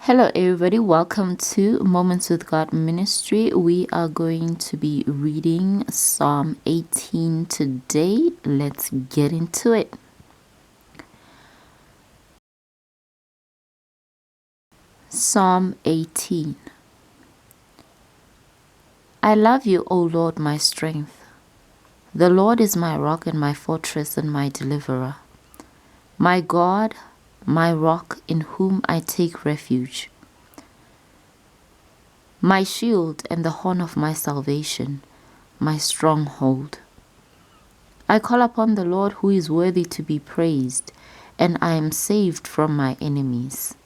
Hello, everybody. Welcome to Moments with God Ministry. We are going to be reading Psalm 18 today. Let's get into it. Psalm 18. I love you, O Lord, my strength. The Lord is my rock and my fortress and my deliverer. My God, my rock in whom I take refuge. My shield and the horn of my salvation, my stronghold. I call upon the Lord who is worthy to be praised, and I am saved from my enemies.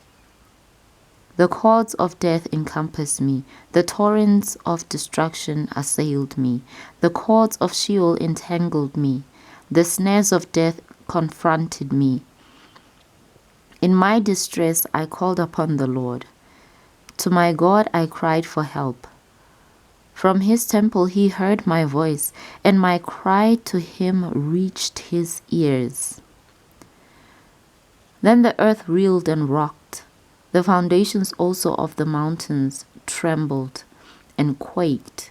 The cords of death encompassed me, the torrents of destruction assailed me, the cords of Sheol entangled me, the snares of death confronted me. In my distress I called upon the Lord. To my God I cried for help. From his temple he heard my voice, and my cry to him reached his ears. Then the earth reeled and rocked. The foundations also of the mountains trembled and quaked.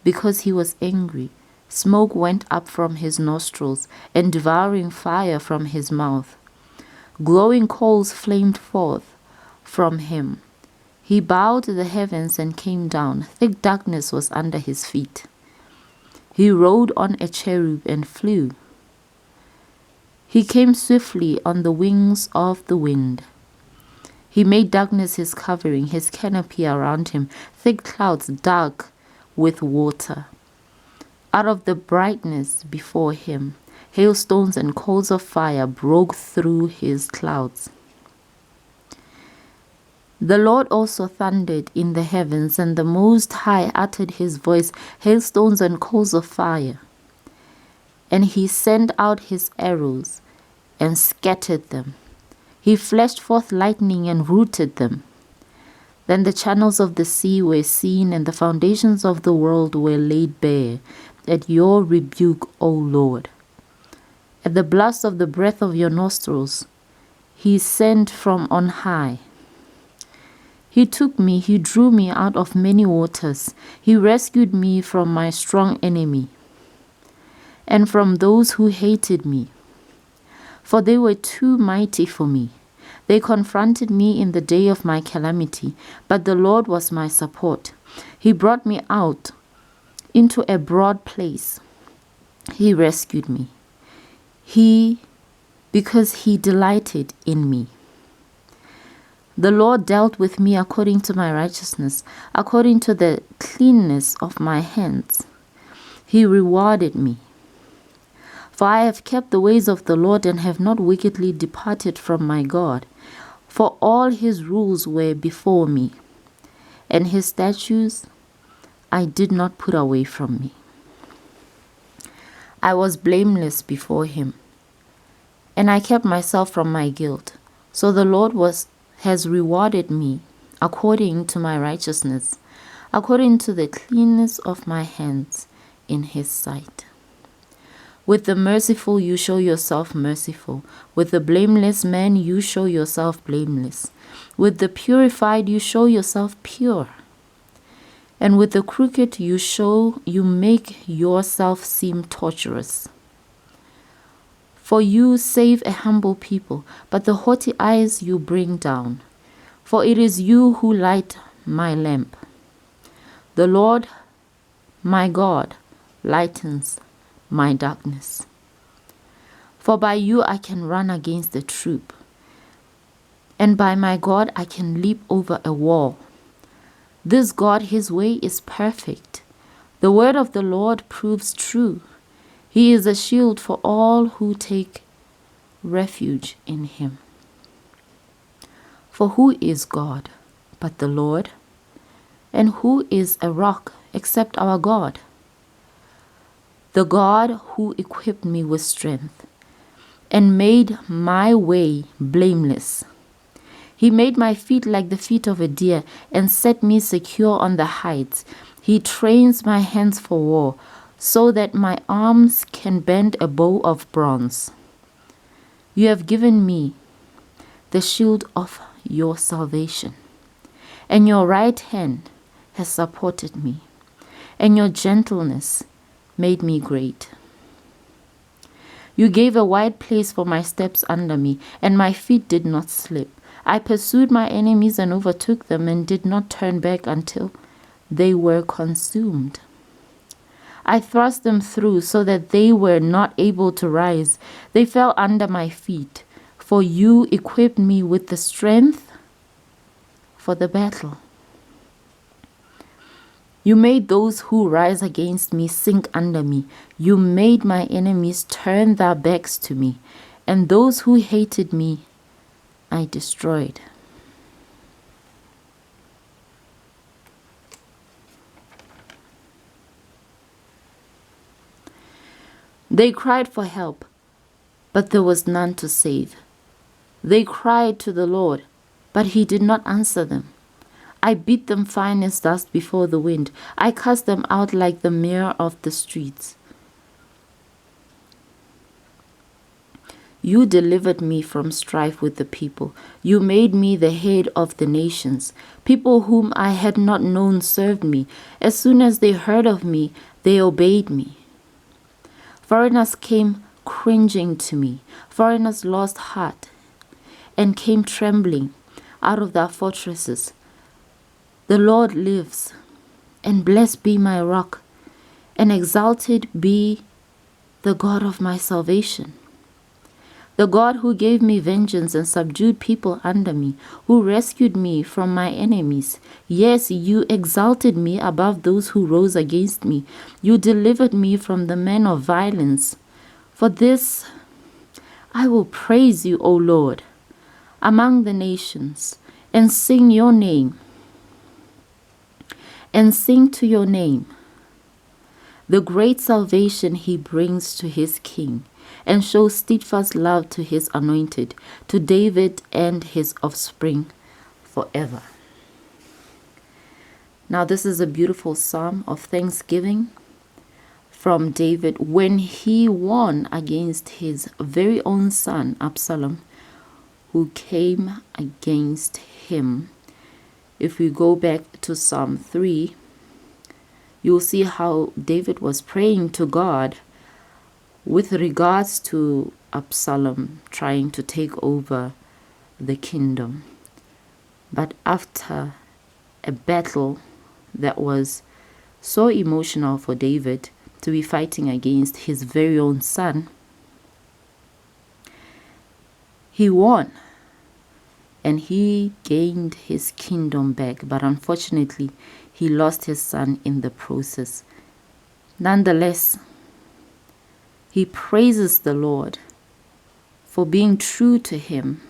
Because he was angry, smoke went up from his nostrils, and devouring fire from his mouth. Glowing coals flamed forth from him. He bowed the heavens and came down. Thick darkness was under his feet. He rode on a cherub and flew. He came swiftly on the wings of the wind. He made darkness his covering, his canopy around him, thick clouds dark with water. Out of the brightness before him, hailstones and coals of fire broke through his clouds. The Lord also thundered in the heavens, and the Most High uttered his voice, hailstones and coals of fire. And he sent out his arrows and scattered them. He flashed forth lightning and rooted them. Then the channels of the sea were seen, and the foundations of the world were laid bare at your rebuke, O Lord. At the blast of the breath of your nostrils, he sent from on high. He took me, he drew me out of many waters. He rescued me from my strong enemy and from those who hated me. For they were too mighty for me. They confronted me in the day of my calamity, but the Lord was my support. He brought me out into a broad place. He rescued me. Because he delighted in me. The Lord dealt with me according to my righteousness, according to the cleanness of my hands. He rewarded me. For I have kept the ways of the Lord and have not wickedly departed from my God. For all his rules were before me, and his statutes I did not put away from me. I was blameless before him, and I kept myself from my guilt. So the Lord has rewarded me according to my righteousness, according to the cleanness of my hands in his sight. With the merciful you show yourself merciful. With the blameless man you show yourself blameless. With the purified you show yourself pure. And with the crooked you make yourself seem tortuous. For you save a humble people, but the haughty eyes you bring down. For it is you who light my lamp. The Lord, my God, lightens my darkness. For by you I can run against a troop, and by my God I can leap over a wall. This God, his way is perfect. The word of the Lord proves true. He is a shield for all who take refuge in him. For who is God but the Lord? And who is a rock except our God? The God who equipped me with strength and made my way blameless. He made my feet like the feet of a deer and set me secure on the heights. He trains my hands for war, so that my arms can bend a bow of bronze. You have given me the shield of your salvation, and your right hand has supported me, and your gentleness made me great. You gave a wide place for my steps under me, and my feet did not slip. I pursued my enemies and overtook them, and did not turn back until they were consumed. I thrust them through so that they were not able to rise. They fell under my feet, for you equipped me with the strength for the battle. You made those who rise against me sink under me. You made my enemies turn their backs to me, and those who hated me I destroyed. They cried for help, but there was none to save. They cried to the Lord, but he did not answer them. I beat them fine as dust before the wind. I cast them out like the mire of the streets. You delivered me from strife with the people. You made me the head of the nations. People whom I had not known served me. As soon as they heard of me, they obeyed me. Foreigners came cringing to me. Foreigners lost heart and came trembling out of their fortresses. The Lord lives, and blessed be my rock, and exalted be the God of my salvation. The God who gave me vengeance and subdued people under me, who rescued me from my enemies. Yes, you exalted me above those who rose against me. You delivered me from the men of violence. For this I will praise you, O Lord, among the nations, and sing your name, and sing to your name the great salvation he brings to his king, and show steadfast love to his anointed, to David and his offspring forever. Now this is a beautiful psalm of thanksgiving from David when he won against his very own son Absalom, who came against him. If we go back to Psalm 3, you'll see how David was praying to God with regards to Absalom trying to take over the kingdom. But after a battle that was so emotional for David to be fighting against his very own son, he won and he gained his kingdom back. But unfortunately, he lost his son in the process. Nonetheless, he praises the Lord for being true to him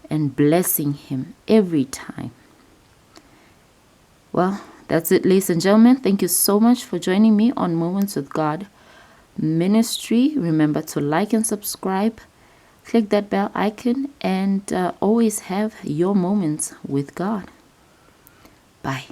and blessing him every time. Well, that's it, ladies and gentlemen. Thank you so much for joining me on Moments with God Ministry. Remember to like and subscribe. Click that bell icon and always have your moments with God. Bye.